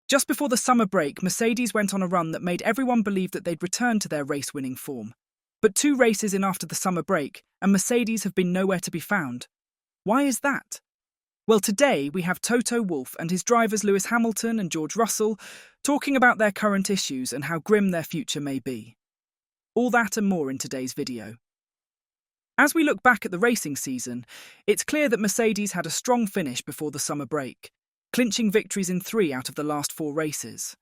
Just before the summer break, Mercedes went on a run that made everyone believe that they'd returned to their race-winning form. But 2 races in after the summer break, and Mercedes have been nowhere to be found. Why is that? Well, today we have Toto Wolff and his drivers Lewis Hamilton and George Russell talking about their current issues and how grim their future may be. All that and more in today's video. As we look back at the racing season, it's clear that Mercedes had a strong finish before the summer break, clinching victories in 3 out of the last 4 races.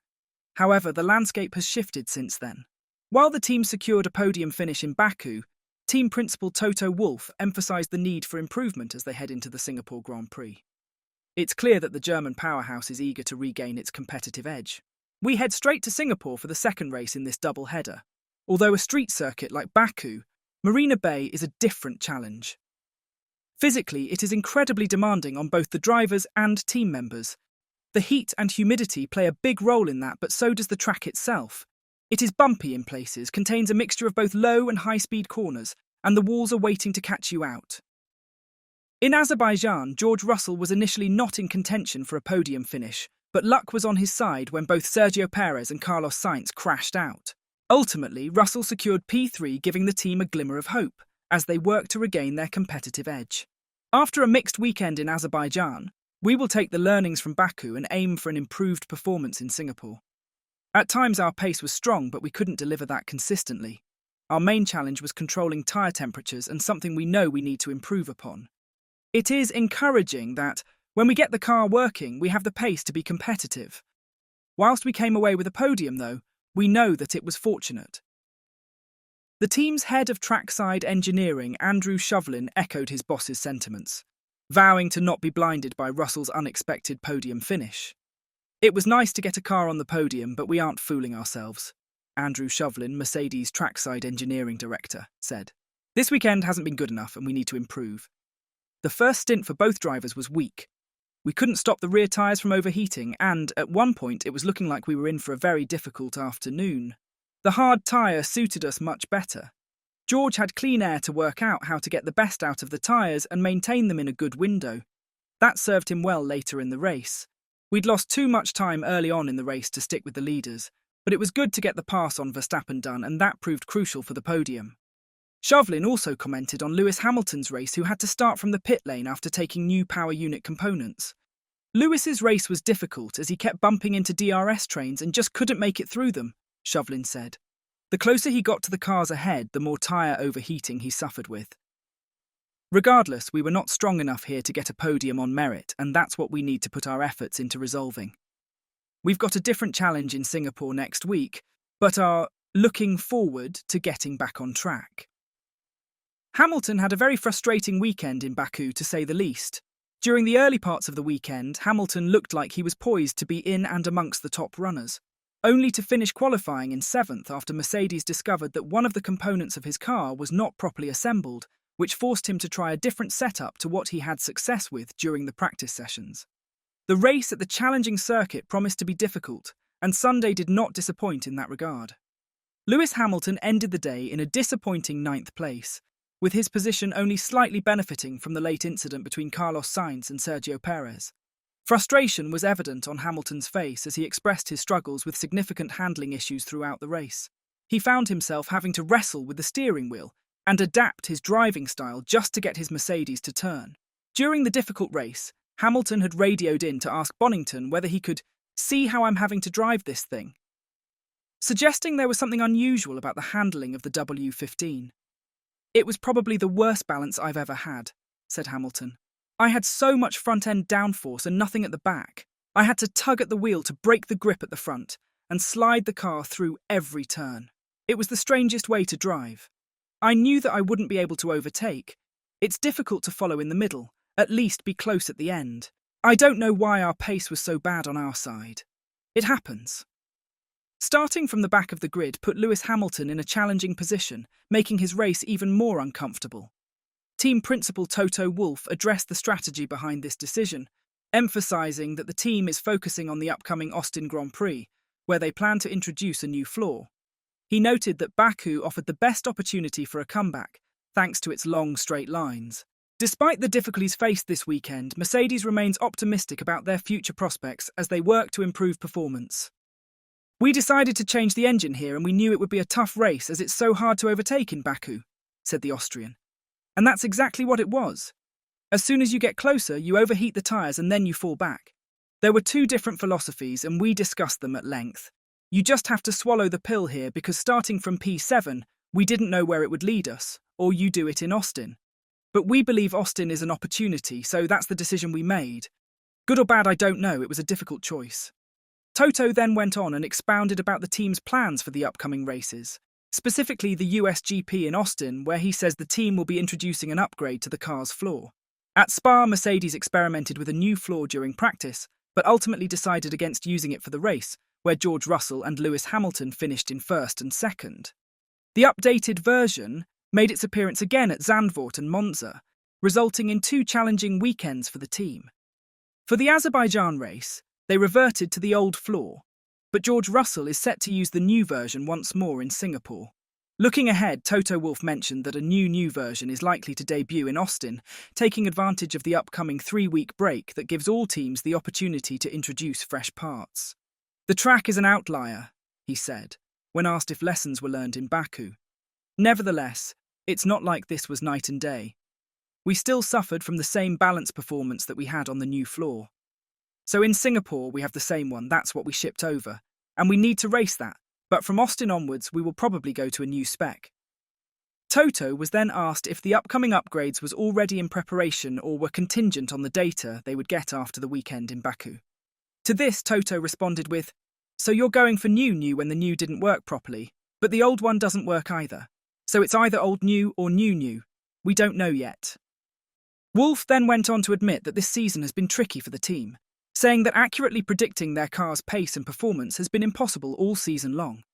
However, the landscape has shifted since then. While the team secured a podium finish in Baku, team principal Toto Wolff emphasised the need for improvement as they head into the Singapore Grand Prix. It's clear that the German powerhouse is eager to regain its competitive edge. We head straight to Singapore for the second race in this double header. Although a street circuit like Baku, Marina Bay is a different challenge. Physically, it is incredibly demanding on both the drivers and team members. The heat and humidity play a big role in that, but so does the track itself. It is bumpy in places, contains a mixture of both low and high-speed corners, and the walls are waiting to catch you out. In Azerbaijan, George Russell was initially not in contention for a podium finish, but luck was on his side when both Sergio Perez and Carlos Sainz crashed out. Ultimately, Russell secured P3, giving the team a glimmer of hope as they work to regain their competitive edge. After a mixed weekend in Azerbaijan, we will take the learnings from Baku and aim for an improved performance in Singapore. At times our pace was strong, but we couldn't deliver that consistently. Our main challenge was controlling tyre temperatures, and something we know we need to improve upon. It is encouraging that, when we get the car working, we have the pace to be competitive. Whilst we came away with a podium, though, we know that it was fortunate. The team's head of trackside engineering, Andrew Shovlin, echoed his boss's sentiments, vowing to not be blinded by Russell's unexpected podium finish. "It was nice to get a car on the podium, but we aren't fooling ourselves," Andrew Shovlin, Mercedes trackside engineering director, said. "This weekend hasn't been good enough and we need to improve." The first stint for both drivers was weak. We couldn't stop the rear tyres from overheating, and at one point it was looking like we were in for a very difficult afternoon. The hard tyre suited us much better. George had clean air to work out how to get the best out of the tyres and maintain them in a good window. That served him well later in the race. We'd lost too much time early on in the race to stick with the leaders, but it was good to get the pass on Verstappen done, and that proved crucial for the podium. Shovlin also commented on Lewis Hamilton's race, who had to start from the pit lane after taking new power unit components. Lewis's race was difficult as he kept bumping into DRS trains and just couldn't make it through them, Shovlin said. The closer he got to the cars ahead, the more tyre overheating he suffered with. Regardless, we were not strong enough here to get a podium on merit, and that's what we need to put our efforts into resolving. We've got a different challenge in Singapore next week, but are looking forward to getting back on track. Hamilton had a very frustrating weekend in Baku, to say the least. During the early parts of the weekend, Hamilton looked like he was poised to be in and amongst the top runners, only to finish qualifying in 7th after Mercedes discovered that one of the components of his car was not properly assembled, which forced him to try a different setup to what he had success with during the practice sessions. The race at the challenging circuit promised to be difficult, and Sunday did not disappoint in that regard. Lewis Hamilton ended the day in a disappointing 9th place, with his position only slightly benefiting from the late incident between Carlos Sainz and Sergio Perez. Frustration was evident on Hamilton's face as he expressed his struggles with significant handling issues throughout the race. He found himself having to wrestle with the steering wheel and adapt his driving style just to get his Mercedes to turn. During the difficult race, Hamilton had radioed in to ask Bonington whether he could see how I'm having to drive this thing, suggesting there was something unusual about the handling of the W15. "It was probably the worst balance I've ever had," said Hamilton. "I had so much front-end downforce and nothing at the back. I had to tug at the wheel to break the grip at the front and slide the car through every turn. It was the strangest way to drive. I knew that I wouldn't be able to overtake. It's difficult to follow in the middle, at least be close at the end. I don't know why our pace was so bad on our side. It happens." Starting from the back of the grid put Lewis Hamilton in a challenging position, making his race even more uncomfortable. Team principal Toto Wolff addressed the strategy behind this decision, emphasising that the team is focusing on the upcoming Austin Grand Prix, where they plan to introduce a new floor. He noted that Baku offered the best opportunity for a comeback, thanks to its long straight lines. Despite the difficulties faced this weekend, Mercedes remains optimistic about their future prospects as they work to improve performance. "We decided to change the engine here and we knew it would be a tough race as it's so hard to overtake in Baku," said the Austrian. And that's exactly what it was. As soon as you get closer, you overheat the tyres and then you fall back. There were two different philosophies and we discussed them at length. You just have to swallow the pill here because starting from P7, we didn't know where it would lead us, or you do it in Austin. But we believe Austin is an opportunity, so that's the decision we made. Good or bad, I don't know, it was a difficult choice. Toto then went on and expounded about the team's plans for the upcoming races, specifically the US GP in Austin, where he says the team will be introducing an upgrade to the car's floor. At Spa, Mercedes experimented with a new floor during practice, but ultimately decided against using it for the race, where George Russell and Lewis Hamilton finished in first and second. The updated version made its appearance again at Zandvoort and Monza, resulting in two challenging weekends for the team. For the Azerbaijan race, they reverted to the old floor, but George Russell is set to use the new version once more in Singapore. Looking ahead, Toto Wolff mentioned that a new version is likely to debut in Austin, taking advantage of the upcoming 3-week break that gives all teams the opportunity to introduce fresh parts. "The track is an outlier," he said, when asked if lessons were learned in Baku. "Nevertheless, it's not like this was night and day. We still suffered from the same balance performance that we had on the new floor. So in Singapore, we have the same one, that's what we shipped over, and we need to race that, but from Austin onwards, we will probably go to a new spec." Toto was then asked if the upcoming upgrades was already in preparation or were contingent on the data they would get after the weekend in Baku. To this, Toto responded with, "So you're going for new when the new didn't work properly, but the old one doesn't work either. So it's either old new or new. We don't know yet." Wolff then went on to admit that this season has been tricky for the team, saying that accurately predicting their car's pace and performance has been impossible all season long.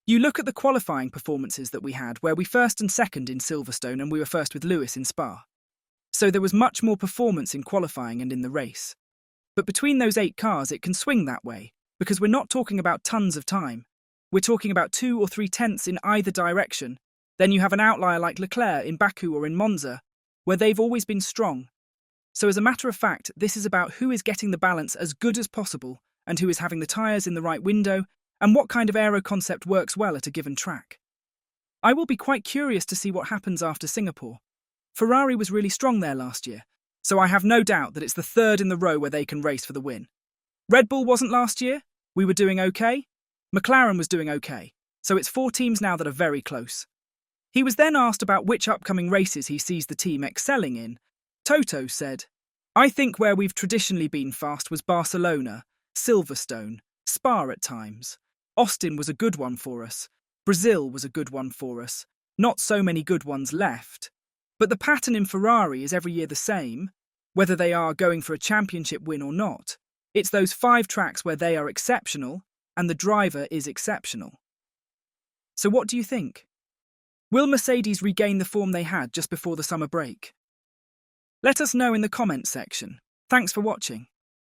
"You look at the qualifying performances that we had, where we first and second in Silverstone and we were first with Lewis in Spa. So there was much more performance in qualifying and in the race. But between those 8 cars, it can swing that way, because we're not talking about tons of time. We're talking about 2 or 3 tenths in either direction. Then you have an outlier like Leclerc in Baku or in Monza, where they've always been strong. So as a matter of fact, this is about who is getting the balance as good as possible and who is having the tyres in the right window and what kind of aero concept works well at a given track. I will be quite curious to see what happens after Singapore. Ferrari was really strong there last year, so I have no doubt that it's the third in the row where they can race for the win. Red Bull wasn't last year. We were doing okay. McLaren was doing okay. So it's 4 teams now that are very close." He was then asked about which upcoming races he sees the team excelling in. Toto said, "I think where we've traditionally been fast was Barcelona, Silverstone, Spa at times. Austin was a good one for us. Brazil was a good one for us. Not so many good ones left. But the pattern in Ferrari is every year the same, whether they are going for a championship win or not. It's those 5 tracks where they are exceptional and the driver is exceptional." So what do you think? Will Mercedes regain the form they had just before the summer break? Let us know in the comments section. Thanks for watching.